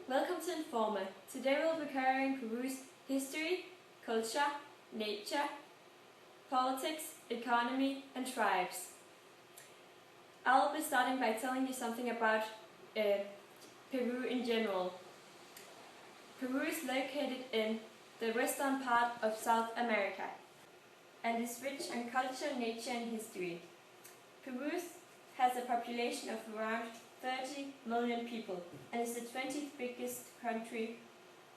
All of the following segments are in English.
Welcome to Informer. Today we'll be covering Peru's history, culture, nature, politics, economy and tribes. I'll be starting by telling you something about Peru in general. Peru is located in the western part of South America and is rich in culture, nature and history. Peru has a population of around 30 million people and is the 20th biggest country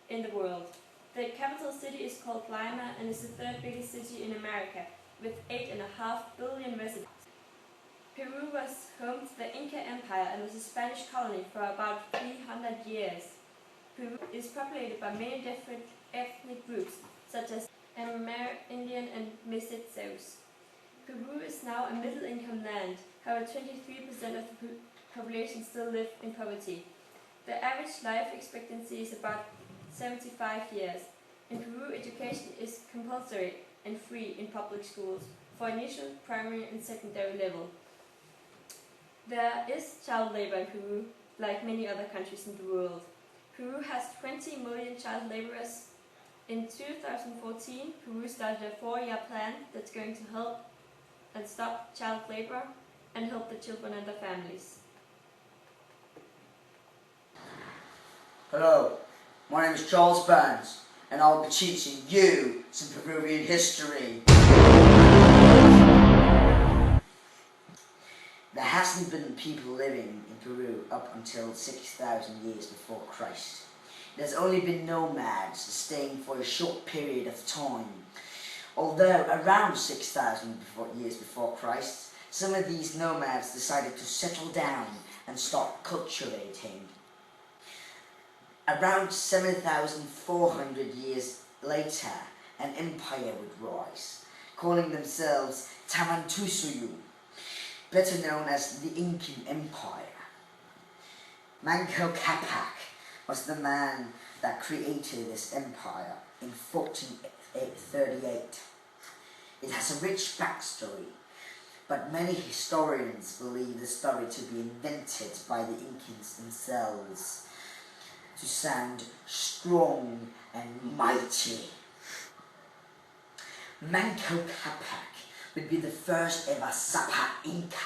in the world. The capital city is called Lima and is the third biggest city in America with 8.5 billion residents. Peru was home to the Inca Empire and was a Spanish colony for about 300 years. Peru is populated by many different ethnic groups such as Amerindian and Mestizos. Peru is now a middle-income land, however 23% of the population still live in poverty. The average life expectancy is about 75 years. In Peru, education is compulsory and free in public schools for initial, primary and secondary level. There is child labor in Peru, like many other countries in the world. Peru has 20 million child laborers. In 2014, Peru started a 4-year plan that's going to help and stop child labor and help the children and their families. Hello, my name is Charles Burns and I'll be teaching you some Peruvian history. There hasn't been people living in Peru up until 6,000 years before Christ. There's only been nomads staying for a short period of time. Although around 6,000 years before Christ, some of these nomads decided to settle down and start cultivating. Around 7,400 years later, an empire would rise, calling themselves Tamantusuyu, better known as the Incan Empire. Manco Capac was the man that created this empire in 1438. It has a rich backstory, but many historians believe the story to be invented by the Incans themselves to sound strong and mighty. Manco Capac would be the first ever Sapa Inca,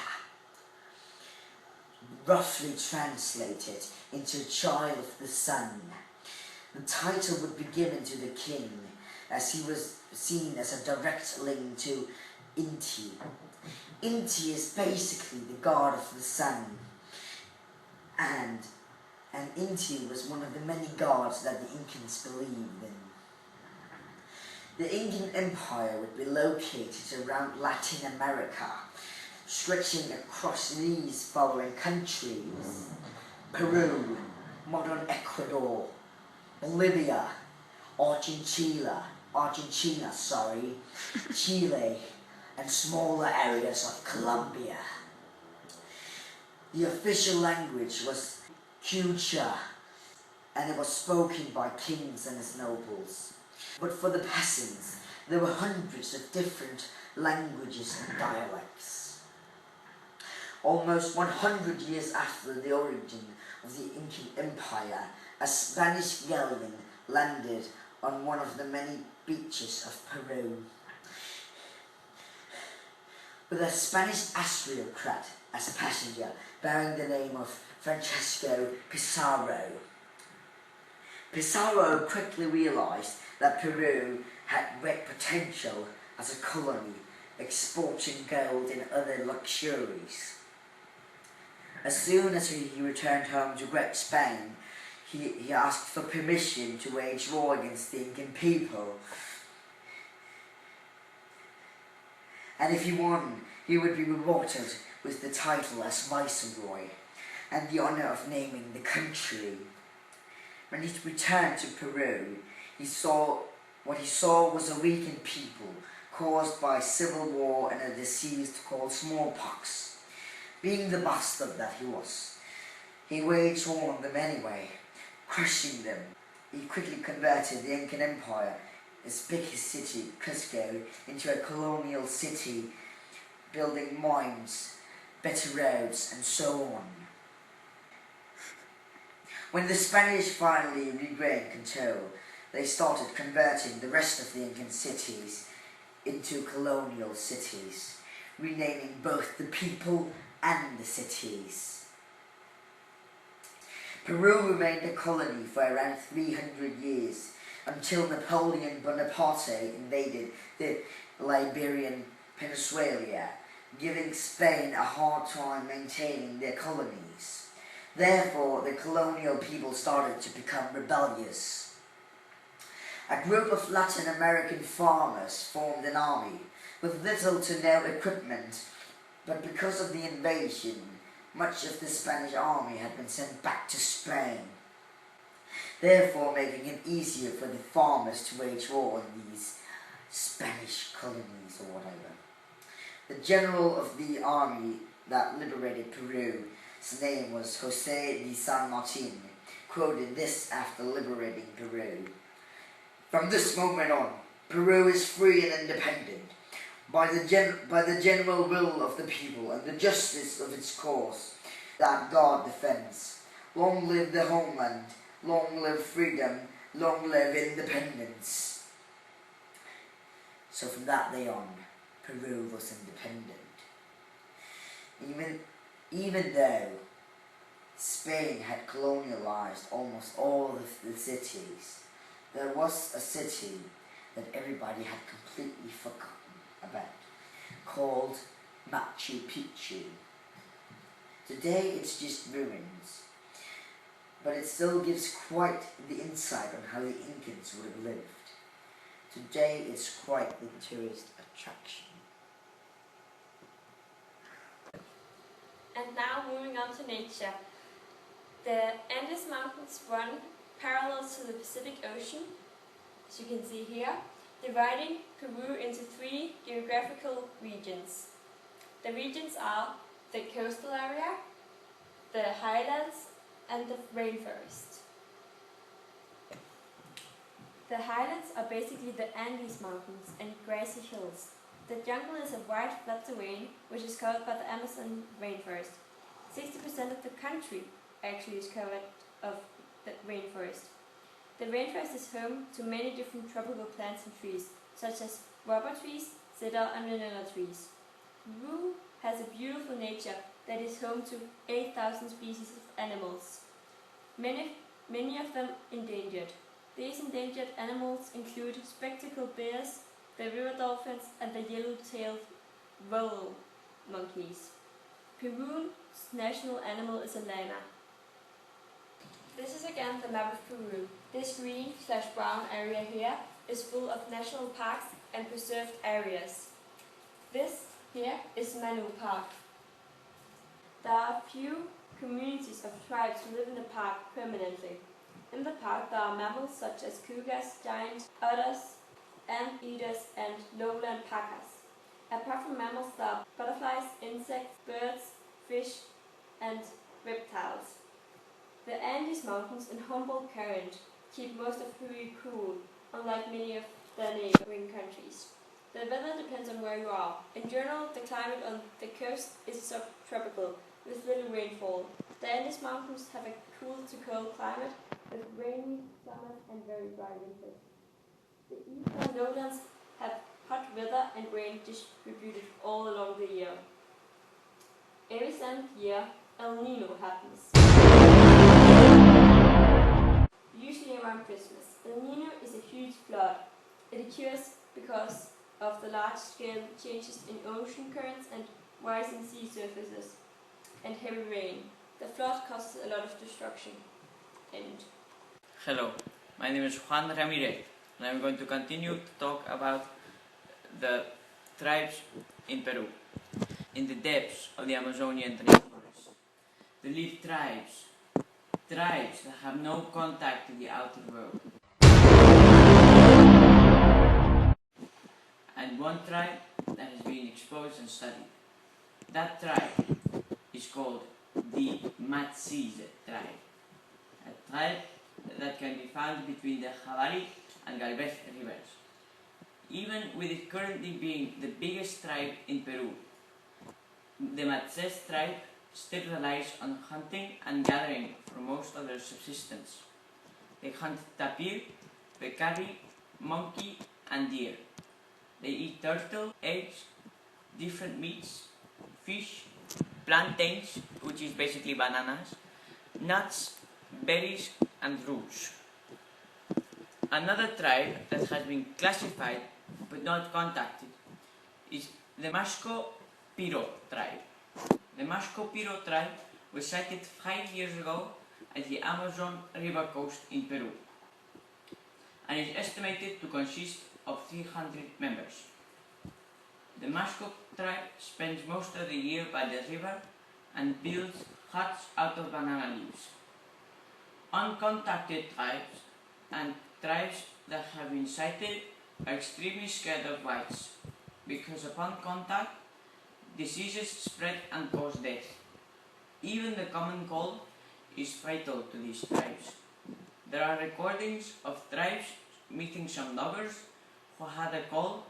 roughly translated into child of the sun. The title would be given to the king as he was seen as a direct link to Inti. Inti is basically the god of the sun, and Inti was one of the many gods that the Incans believed in. The Incan Empire would be located around Latin America, stretching across these following countries: Peru, modern Ecuador, Bolivia, Argentina, Chile, and smaller areas of Colombia. The official language was Quechua, and it was spoken by kings and his nobles. But for the peasants, there were hundreds of different languages and dialects. Almost 100 years after the origin of the Incan Empire, a Spanish galleon landed on one of the many beaches of Peru, with a Spanish aristocrat as a passenger bearing the name of Francisco Pizarro. Pizarro quickly realized that Peru had great potential as a colony, exporting gold and other luxuries. As soon as he returned home to Great Spain, he asked for permission to wage war against the Incan people. And if he won, he would be rewarded with the title as Viceroy and the honor of naming the country. When he returned to Peru, what he saw was a weakened people caused by civil war and a disease called smallpox. Being the bastard that he was, he waged war on them anyway, crushing them. He quickly converted the Incan Empire, its biggest city, Cusco, into a colonial city, building mines, better roads, and so on. When the Spanish finally regained control, they started converting the rest of the Incan cities into colonial cities, renaming both the people and the cities. Peru remained a colony for around 300 years, until Napoleon Bonaparte invaded the Iberian Peninsula, giving Spain a hard time maintaining their colonies. Therefore, the colonial people started to become rebellious. A group of Latin American farmers formed an army with little to no equipment, but because of the invasion, much of the Spanish army had been sent back to Spain, therefore making it easier for the farmers to wage war on these Spanish colonies or whatever. The general of the army that liberated Peru, his name was José de San Martin, quoted this after liberating Peru: "From this moment on, Peru is free and independent, by the general will of the people and the justice of its cause that God defends. Long live the homeland, long live freedom, long live independence." So from that day on, Peru was independent. Even though Spain had colonialized almost all of the cities, there was a city that everybody had completely forgotten about, called Machu Picchu. Today it's just ruins, but it still gives quite the insight on how the Incans would have lived. Today it's quite the tourist attraction. And now moving on to nature. The Andes Mountains run parallel to the Pacific Ocean, as you can see here, dividing Peru into 3 geographical regions. The regions are the coastal area, the highlands, and the rainforest. The highlands are basically the Andes Mountains and grassy hills. The jungle is a wide, flat terrain which is covered by the Amazon rainforest. 60% of the country actually is covered of the rainforest. The rainforest is home to many different tropical plants and trees, such as rubber trees, cedar and vanilla trees. Peru has a beautiful nature that is home to 8,000 species of animals, many of them endangered. These endangered animals include spectacled bears, the river dolphins and the yellow-tailed roll monkeys. Peru's national animal is a llama. This is again the map of Peru. This green/brown area here is full of national parks and preserved areas. This here is Manu Park. There are few communities of tribes who live in the park permanently. In the park there are mammals such as cougars, giant otters, anteaters and lowland pacas. Apart from mammals there are butterflies, insects, birds, fish and reptiles. The Andes Mountains and Humboldt Current keep most of Peru cool, unlike many of the neighboring countries. The weather depends on where you are. In general, the climate on the coast is subtropical, with little rainfall. The Andes Mountains have a cool to cold climate, with rainy summers and very dry winters. The eastern lowlands have hot weather and rain distributed all along the year. Every 7th year, El Niño happens. Usually around Christmas. El Niño is a huge flood. It occurs because of the large-scale changes in ocean currents and rising sea surfaces and heavy rain. The flood causes a lot of destruction. End. Hello, my name is Juan Ramirez and I'm going to continue to talk about the tribes in Peru. In the depths of the Amazonian rainforest, there live tribes that have no contact with the outer world. And one tribe that has been exposed and studied. That tribe is called the Matsise tribe. A tribe that can be found between the Javari and Galvez rivers. Even with it currently being the biggest tribe in Peru, the Matsese tribe still relies on hunting and gathering for most of their subsistence. They hunt tapir, peccary, monkey, and deer. They eat turtle, eggs, different meats, fish, plantains, which is basically bananas, nuts, berries, and roots. Another tribe that has been classified but not contacted is the Masco-Piro tribe. The Masco-Piro tribe was sighted 5 years ago at the Amazon river coast in Peru and is estimated to consist of 300 members. The Masco tribe spends most of the year by the river and builds huts out of banana leaves. Uncontacted tribes and tribes that have been sighted are extremely scared of whites because upon contact, diseases spread and cause death. Even the common cold is fatal to these tribes. There are recordings of tribes meeting some lovers who had a cold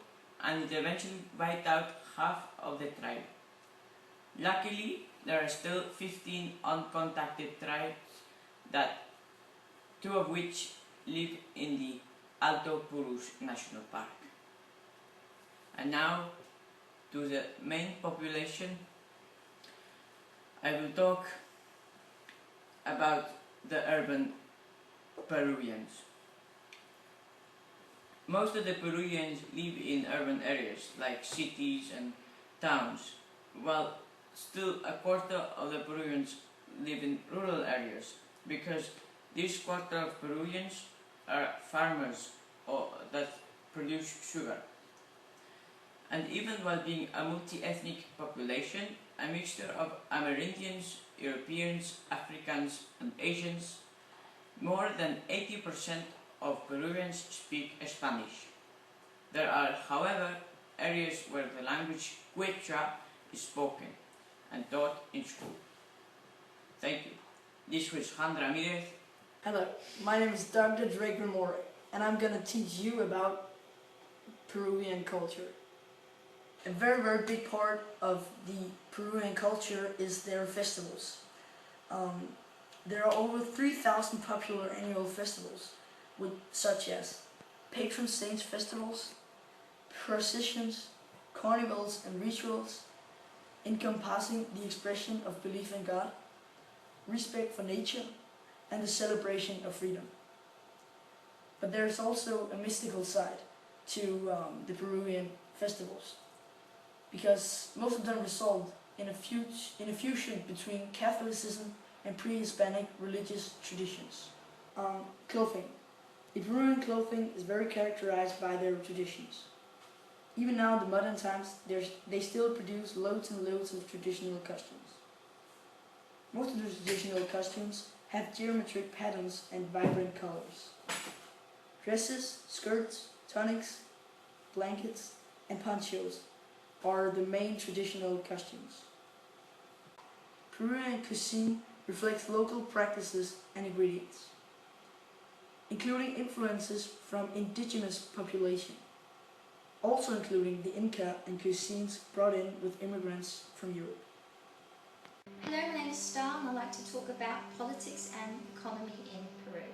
and it eventually wiped out half of the tribe. Luckily, there are still 15 uncontacted tribes, two of which live in the Alto Purus National Park. And now, to the main population, I will talk about the urban Peruvians. Most of the Peruvians live in urban areas like cities and towns, while still a quarter of the Peruvians live in rural areas because this quarter of Peruvians are farmers that produce sugar. And even while being a multi-ethnic population, a mixture of Amerindians, Europeans, Africans and Asians, more than 80% of Peruvians speak Spanish. There are, however, areas where the language Quechua is spoken and taught in school. Thank you. This was Juan Ramirez. Hello, my name is Dr. Draker More, and I'm going to teach you about Peruvian culture. A very, very big part of the Peruvian culture is their festivals. There are over 3,000 popular annual festivals, such as patron saints festivals, processions, carnivals and rituals, encompassing the expression of belief in God, respect for nature, and the celebration of freedom. But there is also a mystical side to the Peruvian festivals, because most of them result in a fusion between Catholicism and pre-Hispanic religious traditions. Clothing. The Peruvian clothing is very characterized by their traditions. Even now, in the modern times, they still produce loads and loads of traditional costumes. Most of the traditional costumes have geometric patterns and vibrant colors. Dresses, skirts, tunics, blankets, and ponchos are the main traditional costumes. Peruvian cuisine reflects local practices and ingredients, including influences from indigenous population, also including the Inca and cuisines brought in with immigrants from Europe. Hello, my name is Star and I'd like to talk about politics and economy in Peru.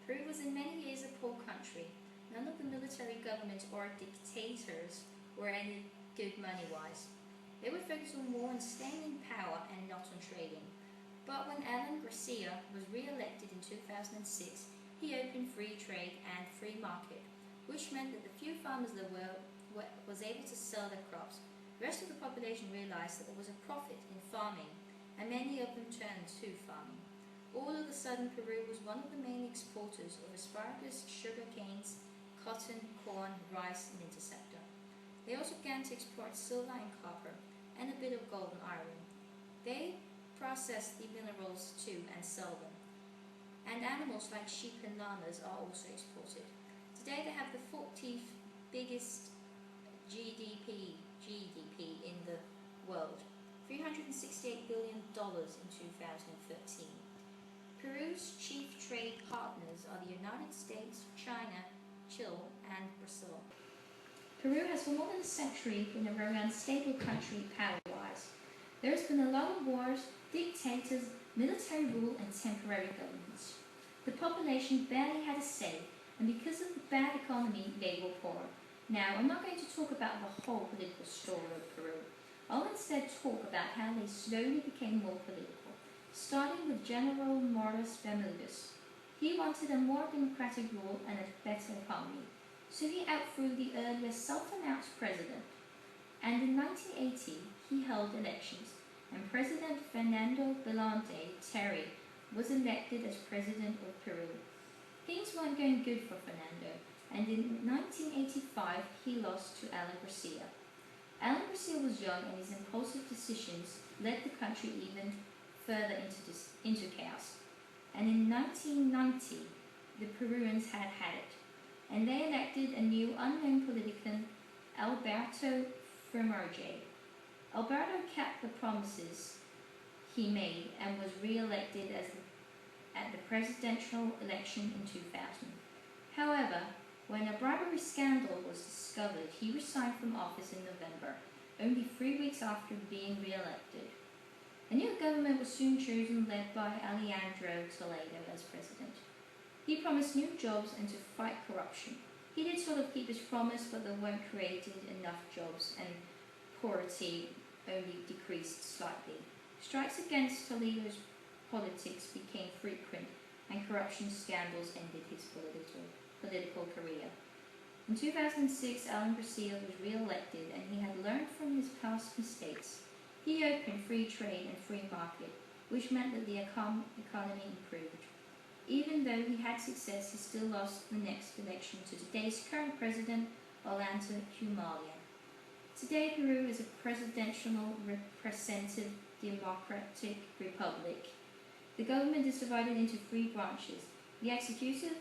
Peru was in many years a poor country. None of the military governments or dictators were any good money-wise. They were focused on war and staying in power and not on trading. But when Alan Garcia was re-elected in 2006, he opened free trade and free market, which meant that the few farmers that was able to sell their crops. The rest of the population realized that there was a profit in farming, and many of them turned to farming. All of a sudden, Peru was one of the main exporters of asparagus, sugar canes, cotton, corn, rice, and interceptor. They also began to export silver and copper, and a bit of gold and iron. They process the minerals too and sell them. And animals like sheep and llamas are also exported. Today they have the 14th biggest GDP in the world, $368 billion in 2013. Peru's chief trade partners are the United States, China, Chile, and Brazil. Peru has for more than a century been a very unstable country power-wise. There's been a lot of wars, dictators, military rule and temporary governments. The population barely had a say, and because of the bad economy, they were poor. Now, I'm not going to talk about the whole political story of Peru. I'll instead talk about how they slowly became more political, starting with General Morris Bermudez. He wanted a more democratic rule and a better economy, so he outthrew the earlier self-announced president. And in 1980, he held elections, and President Fernando Belaunde Terry was elected as president of Peru. Things weren't going good for Fernando, and in 1985 he lost to Alan Garcia. Alan Garcia was young, and his impulsive decisions led the country even further into chaos. And in 1990, the Peruvians had it, and they elected a new unknown politician, Alberto Fumurgay. Alberto kept the promises he made and was re-elected at the presidential election in 2000. However, when a bribery scandal was discovered, he resigned from office in November, only 3 weeks after being re-elected. A new government was soon chosen, led by Alejandro Toledo as president. He promised new jobs and to fight corruption. He did sort of keep his promise, but there weren't created enough jobs, and poverty only decreased slightly. Strikes against Toledo's politics became frequent, and corruption scandals ended his political career. In 2006, Alan Garcia was re-elected, and he had learned from his past mistakes. He opened free trade and free market, which meant that the economy improved. Even though he had success, he still lost the next election to today's current president, Ollanta Humala. Today, Peru is a presidential representative democratic republic. The government is divided into 3 branches: the executive,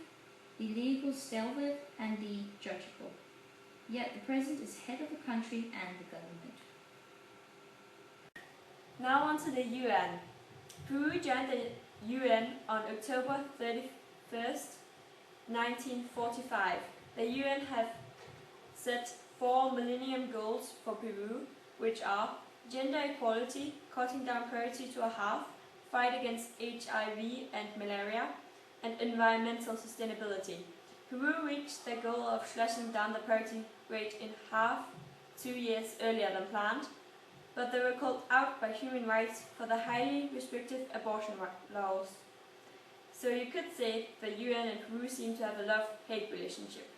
the legislative, and the judicial. Yet the president is head of the country and the government. Now on to the UN. Peru joined the UN on October 31st, 1945. The UN have set 4 Millennium Goals for Peru, which are gender equality, cutting down poverty to a half, fight against HIV and malaria, and environmental sustainability. Peru reached the goal of slashing down the poverty rate in half 2 years earlier than planned, but they were called out by human rights for the highly restrictive abortion laws. So you could say the UN and Peru seem to have a love-hate relationship.